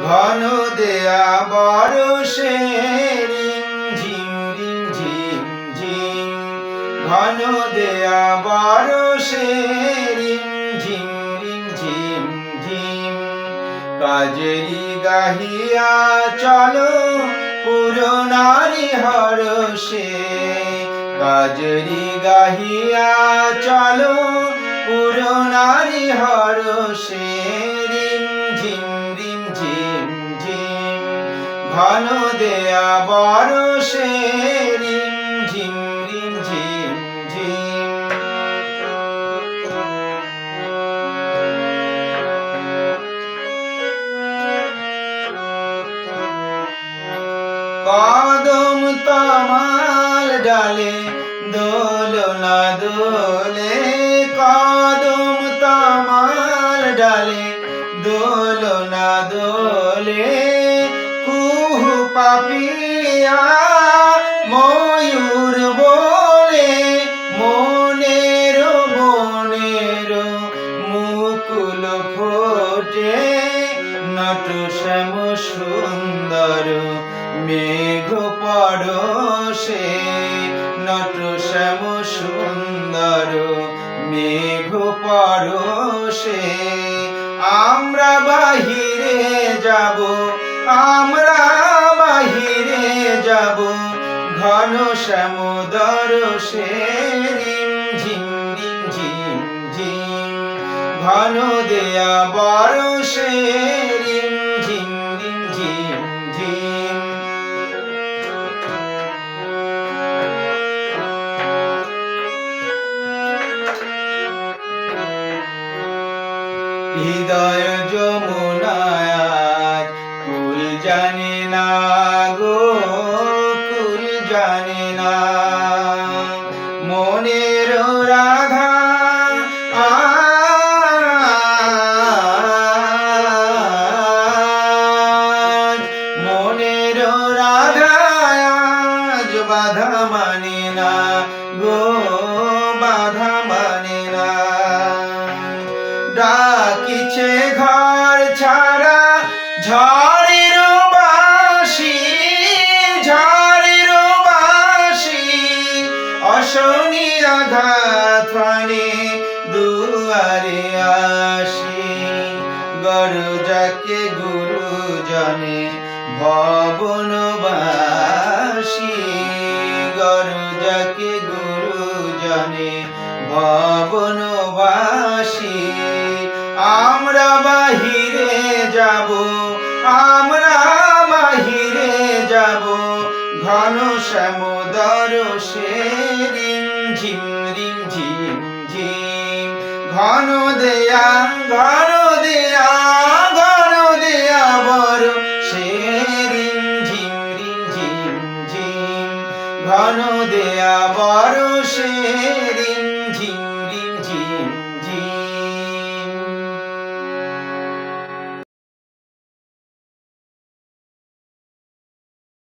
ঘন দেয়া বরষে রিমঝিম রিমঝিম ঝিম, ঘন দেয়া বরষে রিমঝিম রিমঝিম ঝিম। কাজেরি গাহিয়া চলো পুরনারি হরষে, কাজেরি গাহিয়া চলো পুরনারি হরষে রিমঝিম রিমঝিম ঝিম, ঘন দেয়া বরষে রিমঝিম রিমঝিম ঝিম। কদম তমাল ডালে দোলনা দোলে, কদম তমাল ডালে দোলনা দোলে। কুহু পাপিয়া ময়ূর বলে, মনের মনের মুকুল ফোটে। নট শ্যাম সুন্দর মেঘ পরশে, নট শ্যাম সুন্দর মেঘ পরশে। আমরা বাহিরে যাব, আমরা বাহিরে যাব, ঘন শ্যাম দরশে রিমঝিম রিমঝিম ঝিম, ঘন দেয়া বরষে রিমঝিম রিমঝিম ঝিম। হৃদয় যমুনায় আজ কুল জানে না গো, কুল জানে না। মনের রাধা আজ, মনের রাধা আজ বাধা মানে না গো, বাধা মানে না। ডাকিছে ঘর ছাড়া ঝড়ের বাঁশি, ঝড়ের বাঁশি। অশনি আঘাত ফানে দুয়ারে আসি, গরজাকে গুরুজনে ভবনবাসী, গরজাকে গুরুজনে ভবনবাসী। আমরা বাহিরে যাব, আমরা বাহিরে যাব, ঘন শ্যাম দরশে রিমঝিম রিমঝিম ঝিম, ঘন দেয়া ঘন দেয়া